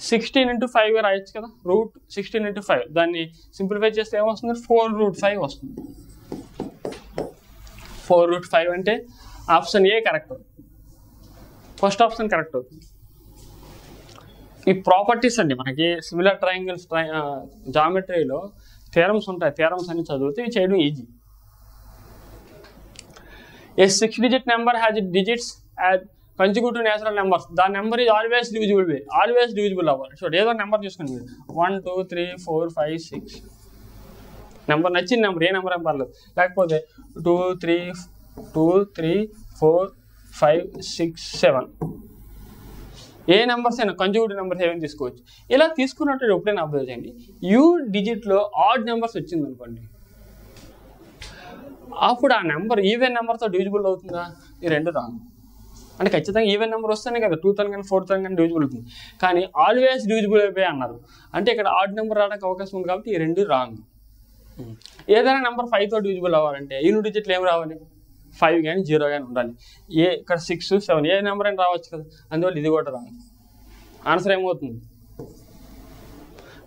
16 into 5 రాయొచ్చు కదా, √16 into 5. దాన్ని సింప్లిఫై చేస్తే ఏమొస్తుంది? 4√5 వస్తుంది. 4√5 అంటే option A correct, first option correct అవుతుంది. ఈ ప్రాపర్టీస్ అండి మనకి సిమిలర్ ట్రయాంగిల్స్ జామెట్రీలో థియరమ్స్ ఉంటాయి. థియరమ్స్ అన్ని చదివితే ఇవి చేయడం easy. A 6-digit number has digits consecutive natural numbers. The number is always divisible by, always divisible అవ్వాలి. సో ఏదో నెంబర్ చూసుకోండి మీరు, 1 2 3 4 5 6 నెంబర్ నచ్చిన నెంబర్, ఏ నెంబర్ ఏం పర్లేదు. లేకపోతే 2 3 4 5 6 7 ఏ నెంబర్స్ అయినా కంజూటివ్ నెంబర్స్ ఏమైనా తీసుకోవచ్చు. ఇలా తీసుకున్నట్టు ఎప్పుడైనా అబ్జర్వ్ చేయండి, యూ డిజిట్లో ఆడ్ నెంబర్స్ వచ్చింది అనుకోండి, అప్పుడు ఆ నెంబర్ ఈవెన్ నెంబర్తో డివిజిబుల్ అవుతుందా? ఈ రెండు రాంగ్. అంటే ఖచ్చితంగా ఈవెన్ నెంబర్ వస్తేనే కదా 2,000 కానీ 4,000 కానీ డివిజిబుల్ అవుతుంది. కానీ ఆల్వేస్ డివిజిబుల్ అయిపోయి అన్నారు అంటే ఇక్కడ ఆడ్ నెంబర్ రావడానికి అవకాశం ఉంది కాబట్టి ఈ రెండు రాంగ్. ఏదైనా నెంబర్ 5తో డివిజిబుల్ అవ్వాలంటే యూనిట్ డిజిట్లు ఏం రావాలి? 5 కానీ 0 కానీ ఉండాలి. ఇక్కడ 6 7 ఏ నెంబర్ అని రావచ్చు కదా, అందువల్ల ఇది కూడా రాంగ్. ఆన్సర్ ఏమవుతుంది?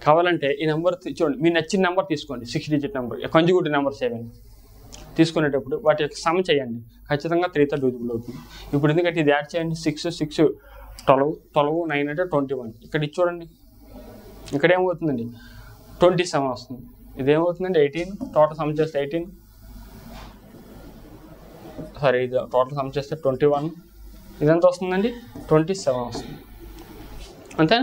కావాలంటే ఈ నెంబర్ చూడండి, మీ నచ్చిన నెంబర్ తీసుకోండి, 6-digit నెంబర్, కంజుగేటివ్ నెంబర్స్ ఏమైనా తీసుకునేటప్పుడు వాటి యొక్క సమ్ చేయండి, ఖచ్చితంగా 3తో డివిజిబుల్ అవుతుంది. ఇప్పుడు ఎందుకంటే ఇది యాడ్ చేయండి, 6 6 12 12 9 అంటే 21. ఇక్కడ ఇది చూడండి, ఇక్కడ ఏమవుతుందండి 27 వస్తుంది. ఇదేమవుతుందండి 18. టోటల్ సమ్ చేస్తే 18, సారీ ఇది టోటల్ సమ్ చేస్తే 21. ఇదంతా వస్తుందండి 27 వస్తుంది. అంతే,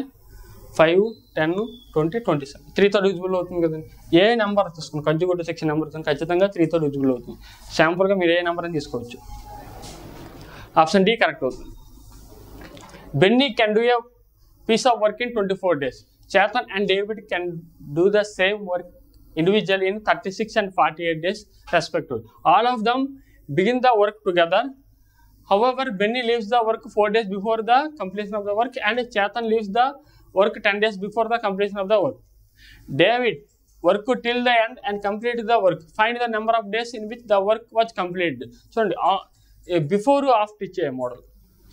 5 10 20 27 3తో డివిజిబుల్ అవుతుంది కదండి. ఏ నెంబర్ తీసుకుని కంజుగేటివ్ సెక్షన్ నెంబర్ ఖచ్చితంగా 3తో డివిజిబుల్ అవుతుంది. శాంపుల్గా మీరు ఏ నెంబర్ అని తీసుకోవచ్చు. ఆప్షన్ డి కరెక్ట్ అవుతుంది. Benny can do a piece of work in 24 days. Chetan and David can do the same work individually in 36 and 48 days respectively. All of them begin the work together. However, Benny leaves the work 4 days before the completion of the work and Chetan leaves the work 10 days before the completion of the work. David work till the end and complete the work. Find the number of days in which the work was completed. So, before after ఇచ్చే మోడల్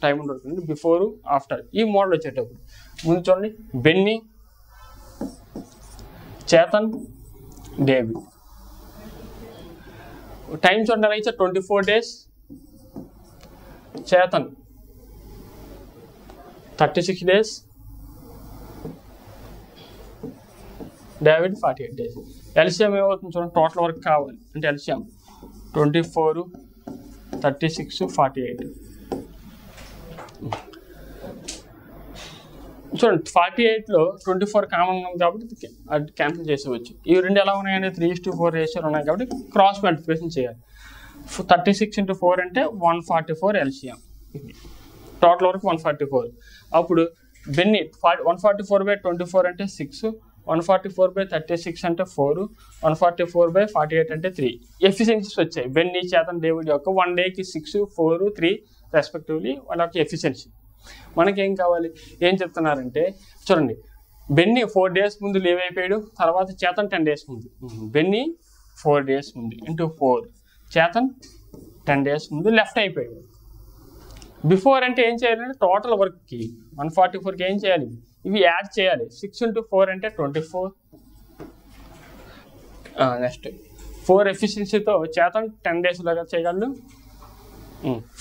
టైం ఉంటుంది, బిఫోర్ ఆఫ్టర్ ఈ మోడల్ వచ్చేటప్పుడు ముందు చూడండి, బెన్నీ, చేతన్, డేవిడ్. టైం చూడండి ఎలా ఇచ్చా, 24 days, Chetan 36 days, David 48 days. LCM ఏమవుతుంది చూడండి, టోటల్ వర్క్ కావాలి అంటే ఎల్సిఎం 24 36 48. చూడండి 48లో 24 కామన్ ఉంది కాబట్టి అది క్యాన్సిల్ చేసేవచ్చు. ఈ రెండు ఎలా ఉన్నాయంటే 3:4 రేషియో ఉన్నాయి కాబట్టి క్రాస్ మల్టిప్లికేషన్ చేయాలి. 36 into 4 అంటే 144 ఎల్సిఎం. టోటల్ వరకు 144. అప్పుడు బెన్నీ 144/24 అంటే 6, 144/36 అంటే 4, 144/48 అంటే 3. ఎఫిషియన్సీస్ వచ్చాయి బెన్నీ, చేతన్, డేవిడ్ యొక్క 1 డేకి 6 4 3 రెస్పెక్టివ్లీ వాళ్ళ యొక్క ఎఫిషియన్సీ. మనకేం కావాలి, ఏం చెప్తున్నారంటే చూడండి, బెన్నీ 4 days ముందు లీవ్ అయిపోయాడు, తర్వాత చేతన్ 10 days ముందు. బెన్నీ 4 days ముందు ఇంటూ 4, చేతన్ 10 days ముందు లెఫ్ట్ అయిపోయాడు. బిఫోర్ అంటే ఏం చేయాలంటే టోటల్ వర్క్కి 144కి ఏం చేయాలి, ఇవి యాడ్ చేయాలి. 6 into 4 అంటే 24. నెక్స్ట్ 4 ఎఫిషియన్సీతో చేతన్ 10 days లాగా చేయగలడు,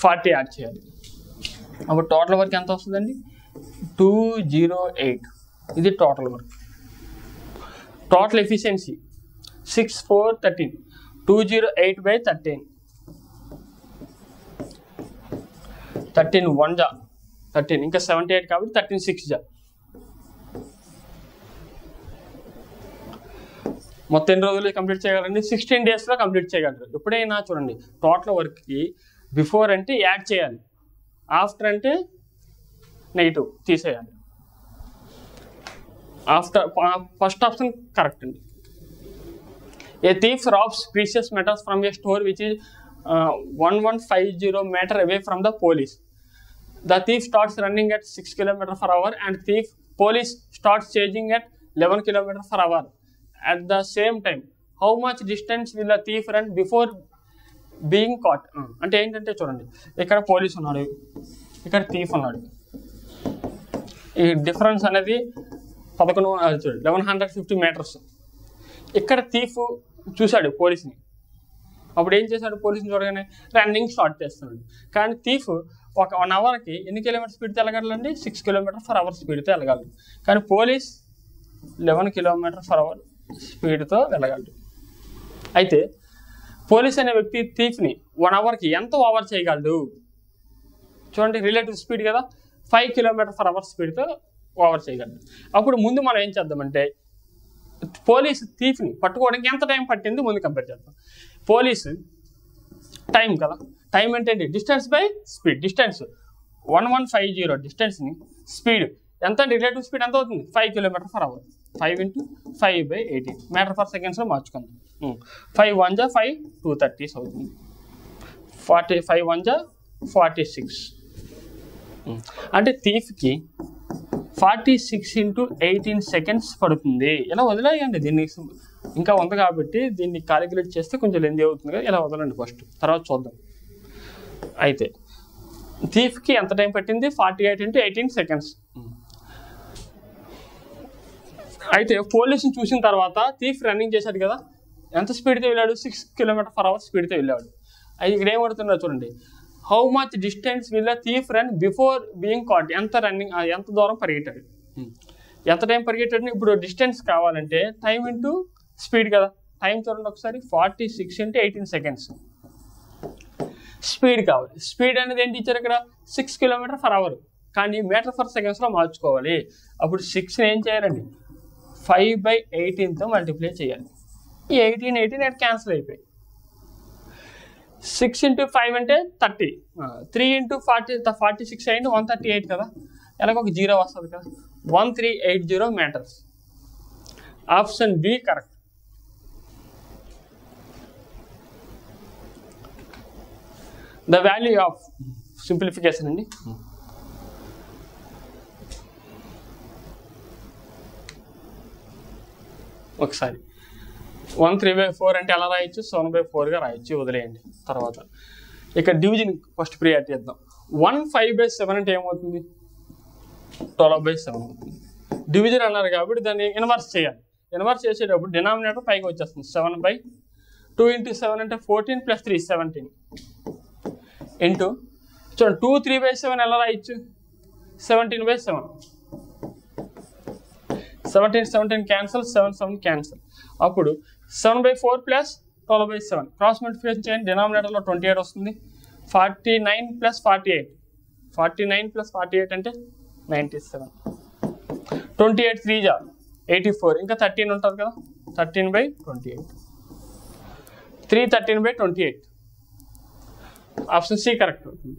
40 యాడ్ చేయాలి. అప్పుడు టోటల్ వర్క్ ఎంత వస్తుందండి, 208. ఇది టోటల్ వర్క్. Total efficiency 6 4 13, 208/13. 13 1 జా 13, ఇంకా 78 కాబట్టి 13 6 జా. మొత్తం ఎన్ని రోజులు కంప్లీట్ చేయగలరండి, 16 daysలో కంప్లీట్ చేయగలరు. ఎప్పుడైనా చూడండి టోటల్ వర్క్కి బిఫోర్ అంటే యాడ్ చేయాలి, ఆఫ్టర్ అంటే నెగిటివ్ తీసేయాలి. ఆఫ్టర్ ఫస్ట్ ఆప్షన్ కరెక్ట్ అండి. A thief robs precious metals from a store which is 1150 meter away from the police. The thief starts running at 6 km/h and police starts chasing at 11 km/h. At the same time, how much distance will the thief run before being caught? అంటే ఏంటంటే చూడండి, ఇక్కడ పోలీస్ ఉన్నాడు, ఇక్కడ థీఫ్ ఉన్నాడు. ఈ డిఫరెన్స్ అనేది 1150 మీటర్స్. ఇక్కడ థీఫ్ చూశాడు పోలీస్ని, అప్పుడు ఏం చేశాడు, పోలీస్ని చూడగానే రన్నింగ్ స్టార్ట్ చేస్తున్నాడు. కానీ థీఫ్ ఒక 1 అవర్కి ఎన్ని కిలోమీటర్ స్పీడ్తో వెళ్ళగలండి, 6 km/h స్పీడ్తో వెళ్ళగలడు. కానీ పోలీస్ 11 km/h స్పీడ్తో వెళ్ళగలడు. అయితే పోలీస్ అనే వ్యక్తి థీఫ్ని 1 అవర్కి ఎంత ఓవర్ చేయగలడు చూడండి, రిలేటివ్ స్పీడ్ కదా, 5 km/h స్పీడ్తో ఓవర్ చేయగలడు. అప్పుడు ముందు మనం ఏం చేద్దామంటే పోలీస్ థీఫ్ని పట్టుకోవడానికి ఎంత టైం పట్టింది ముందు కంపేర్ చేద్దాం. పోలీసు టైం కదా, టైం అంటే డిస్టెన్స్ బై స్పీడ్. డిస్టెన్స్ 1150 డిస్టెన్స్ని స్పీడ్ ఎంత, రిలేటివ్ స్పీడ్ ఎంత అవుతుంది, 5 km/h. 5 × 5/18 మీటర్/సెకండ్స్లో మార్చుకుందాం. 5 × 1 = 5, 230 అవుతుంది. 5 × 1 = 46. అంటే థీఫ్కి 46 × 18 seconds పడుతుంది. ఇలా వదిలేయండి, దీన్ని ఇంకా ఉంది కాబట్టి దీన్ని క్యాలిక్యులేట్ చేస్తే కొంచెం లెంతీ అవుతుంది కదా, ఇలా వదలండి ఫస్ట్, తర్వాత చూద్దాం. అయితే థీఫ్కి ఎంత టైం పట్టింది, 48 × 18 seconds. అయితే పోలీసుని చూసిన తర్వాత థీఫ్ రన్నింగ్ చేశాడు కదా, ఎంత స్పీడ్తో వెళ్ళాడు, 6 km/h స్పీడ్తో వెళ్ళాడు. అది ఇక్కడ ఏమడుతున్నారు చూడండి, how much distance will the thief run before being caught. ఎంత దూరం పరిగెట్టాడు, ఎంత టైం పరిగెట్టాడు. ఇప్పుడు డిస్టెన్స్ కావాలంటే టైం ఇంటూ స్పీడ్ కదా, టైం చూడండి ఒకసారి, 46 × 18 seconds. స్పీడ్ కావాలి, స్పీడ్ అనేది ఏంటి ఇచ్చారు ఇక్కడ, 6 km/h, కానీ మీటర్/సెకండ్స్లో మార్చుకోవాలి. అప్పుడు 6ని ఏం చేయాలండి, 5/18తో మల్టిప్లై చేయాలి. ఈ 18 క్యాన్సిల్ అయిపోయి, 6 × 5 అంటే 30, 3 × 40 46 అయింది, 138 కదా, ఎలాగ ఒక 0 వస్తుంది కదా, 1380 metres. Option B correct. The value of simplification అండి, ఒకసారి 1/3/4 అంటే ఎలా రాయొచ్చు, 7/4గా రాయొచ్చు, వదిలేయండి. తర్వాత ఇక్కడ డివిజన్ ఫస్ట్ ప్రియారిటీ ఇద్దాం. 1/5/7 అంటే ఏమవుతుంది, 12/7 అవుతుంది. డివిజన్ అన్నారు కాబట్టి దాన్ని ఇన్వర్స్ చేయాలి. ఇన్వర్స్ చేసేటప్పుడు డినామినేటర్ పైకి వచ్చేస్తుంది, 7/2 × 7 అంటే 14 + 3 17 ఇంటూ చూడండి 2 3/7 ఎలా రాయొచ్చు, 17/7. 17 క్యాన్సల్, 7 క్యాన్సల్. అప్పుడు 7/4 + 12/7 క్రాస్ మల్టిప్లికేషన్ చేయండి, డినామినేటర్లో 28 వస్తుంది. 49 + 48, 49 + 48 అంటే 97. 28 3 = 84, ఇంకా 13 ఉంటుంది కదా, 13/28. 3 13/28. ఆప్షన్ సి కరెక్ట్ అవుతుంది.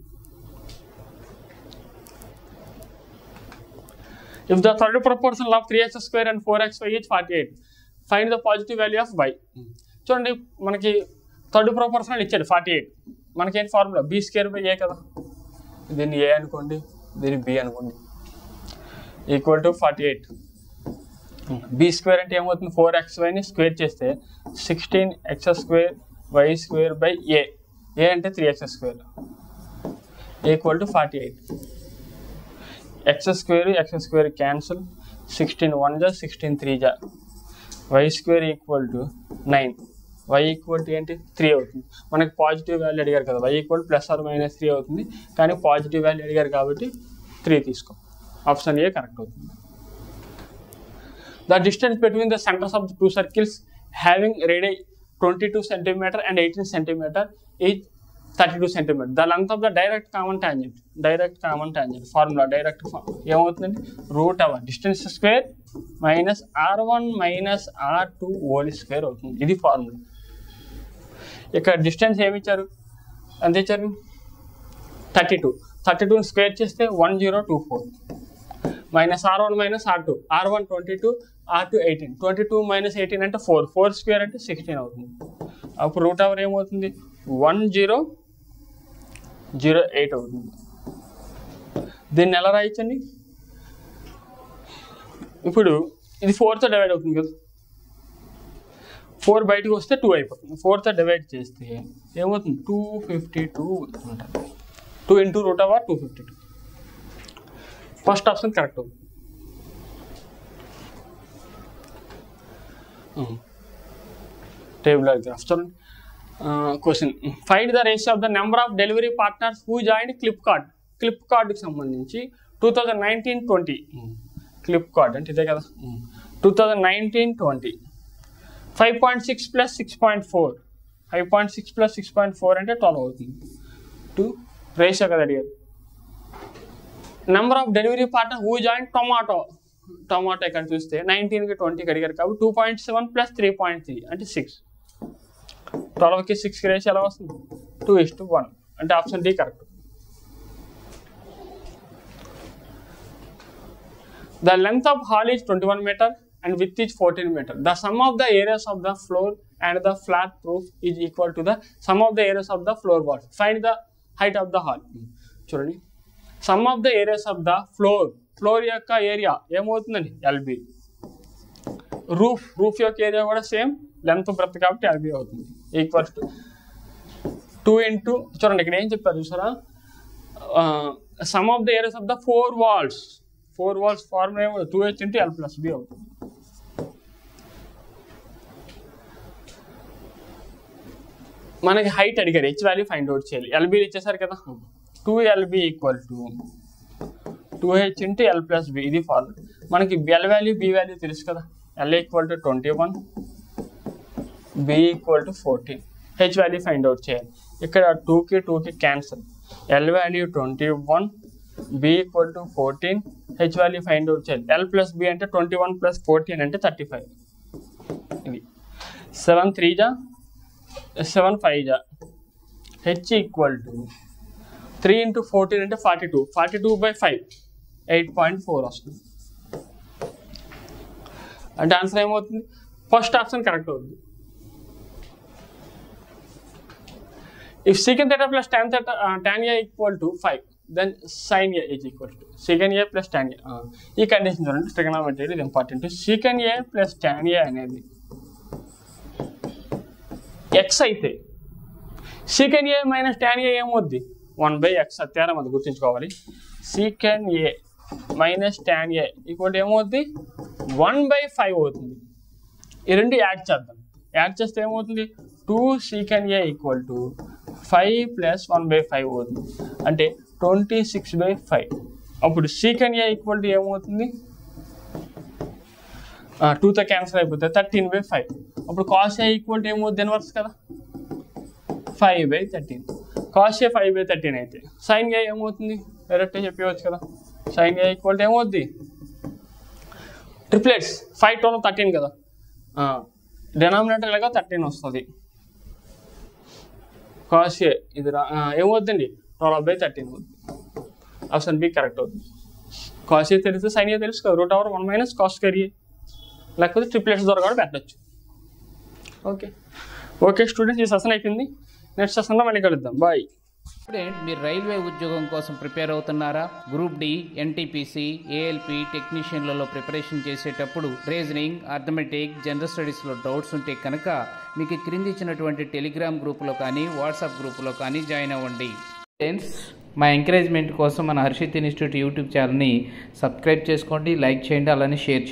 If the third proportional of 3x² and 4xy is 48, find the positive value of y. చూడండి మనకి థర్డ్ ప్రొపోర్షనల్ ఇచ్చాడు 48. మనకేంటి ఫార్ములా, b² కదా, దీన్ని a అనుకోండి, దీన్ని b అనుకోండి, ఈక్వల్ టు 48. b² అంటే ఏమవుతుంది, 4xyని స్క్వేర్ చేస్తే 16x² y² a అంటే 3x² equal to 48. x² cancel, 16 1 = 16 3 = y² equal to 9. y equal to ఏంటి, 3 అవుతుంది. మనకి పాజిటివ్ వాల్యూ అడిగారు కదా, y ఈక్వల్ +or-3 అవుతుంది, కానీ పాజిటివ్ వాల్యూ అడిగారు కాబట్టి 3 తీసుకో. ఆప్షన్ ఏ కరెక్ట్ అవుతుంది. The distance between the centres of the 2 circles having radius 22 cm and 18 cm each 32 cm. The length of the direct common tangent formula, ఏమవుతుందండి, √r distance square -r1 - r2 whole square అవుతుంది. ఇది ఫార్ములా. ఇక్కడ డిస్టెన్స్ ఏమి ఇచ్చారు, ఎంత ఇచ్చారు, 32ని స్క్వేర్ చేస్తే 1024 -r1 - r2, r1 22, r2 18, 22 - 18 అంటే 4 స్క్వేర్ అంటే 16 అవుతుంది. అప్పుడు √r ఏమవుతుంది, 1008 అవుతుంది. దీన్ని ఎలా రాయొచ్చండి? ఇప్పుడు ఇది 4తో డివైడ్ అవుతుంది కదా, 4 బయటకు వస్తే 2 అయిపోతుంది. 4తో డివైడ్ చేస్తే ఏమవుతుంది? 252 ఉంటుంది. 2 × √252. ఫస్ట్ ఆప్షన్ కరెక్ట్ అవుతుంది. టేబులర్ గ్రాఫ్ చూడండి. Question, find the ratio of the number of delivery partners who joined Flipkart. ఫ్లిప్కార్ట్కి సంబంధించి 2019-20 ఫ్లిప్కార్ట్ అంటే ఇదే కదా, 2019-20 5.6 + 6.4, 5.6 + 6.4 అంటే 12 అవుతుంది. 2 రేషియో కదా అడిగారు. Number of delivery partner who join tomato ఇక్కడ చూస్తే 19కి 20కి అడిగారు కాబట్టి 2.7 + 3.3 అంటే 6. 12కి 6కి రేషియో ఎలా వస్తుంది? 2:1 అంటే option D correct. The length of hall is 21 meter and width is 14 meter. The sum of the areas of the floor and the flat roof is equal to the sum of the areas of the floor walls. Find the height of the hall. చూడండి, sum of the areas of the floor యొక్క ఏరియా ఏమవుతుందండి? LB. రూఫ్ యొక్క ఏరియా కూడా సేమ్ లెంత్ బ్రెడ్త్ కాబట్టి LB అవుతుంది. ఈక్వల్స్ టు 2 × చూడండి ఇక్కడ ఏం చెప్పారు చూసారా, some of the areas of the 4 walls formula ఏమో 2H × L + B అవుతుంది. మనకి హైట్ అడిగారు, H వాల్యూ ఫైండ్ అవుట్ చేయాలి. LB ఇచ్చేసారు కదా, 2LB = 2H × L + B ఇది ఫార్ములా. మనకి L వాల్యూ B వాల్యూ తెలుసు కదా, L = 21, B = 14. H value find out చేయాలి. ఇక్కడ 2కి cancel. L value 21, B = 14, H value find out చేయాలి. L + B అంటే 21 + 14 అంటే 35. ఇది 7 3 7 5 H = 3 × 14 అంటే 42. 42/5 8.4 వస్తుంది. అంటే ఆన్సర్ ఏమవుతుంది? ఫస్ట్ ఆప్షన్ కరెక్ట్ అవుతుంది. If secant theta plus tan A = 5, then sin A is equal to secant A plus tan A. ఈ కండిషన్ చూడండి, ట్రిగనోమెట్రీ ఇది important. secant A plus tan A అనేది x అయితే secant A - tan A ఏమవుద్ది? 1/x. అత్యారం అది గుర్తుంచుకోవాలి. secant A - tan A = ఏమవుద్ది? 1/5 అవుతుంది. ఈ రెండు యాడ్ చేద్దాం. యాడ్ చేస్తే ఏమవుతుంది? 2 secant A = 5 + 1/5 అవుతుంది. అంటే 26/5. అప్పుడు secant A = ఏమవుతుంది? 2తో క్యాన్సిల్ అయిపోతుంది, 13/5. అప్పుడు cos A = ఏమవుతుంది? ఇన్వర్స్ కదా, 5/13. cos A 5/13 అయితే sin A ఏమవుతుంది? డైరెక్ట్గా చెప్పవచ్చు కదా, sin A = ఏమవుద్ది? ట్రిప్లెట్స్ 5 12 13 కదా, డినామినేటర్ లాగా 13 వస్తుంది. cos A ఇది ఏమవుతుందండి? 12/13 అవుతుంది. ఆప్షన్ బి కరెక్ట్ అవుతుంది. cos A తెలిస్తే sin A తెలుసు కదా, √1 - cos²A. లేకపోతే ట్రిప్లెట్స్ ద్వారా కూడా పెట్టచ్చు. ఓకే స్టూడెంట్స్, ఈ సెషన్ అయిపోయింది. నెక్స్ట్ సెషన్లో మళ్ళీ కలుద్దాం. బాయ్. స్టూడెంట్, మీరు రైల్వే ఉద్యోగం కోసం ప్రిపేర్ అవుతున్నారా? గ్రూప్ డి, ఎన్టీపీసీ, ఏఎల్పి టెక్నీషియన్లలో ప్రిపరేషన్ చేసేటప్పుడు రీజనింగ్, అర్థమెటిక్, జనరల్ స్టడీస్లో డౌట్స్ ఉంటే కనుక మీకు క్రింది ఇచ్చినటువంటి టెలిగ్రామ్ గ్రూపులో కానీ వాట్సాప్ గ్రూపులో కానీ జాయిన్ అవ్వండి. ఫ్రెండ్స్, మా ఎంకరేజ్మెంట్ కోసం మన హర్షిత్ ఇన్స్టిట్యూట్ యూట్యూబ్ ఛానల్ని సబ్స్క్రైబ్ చేసుకోండి, లైక్ చేయండి, అలానే షేర్ చేయండి.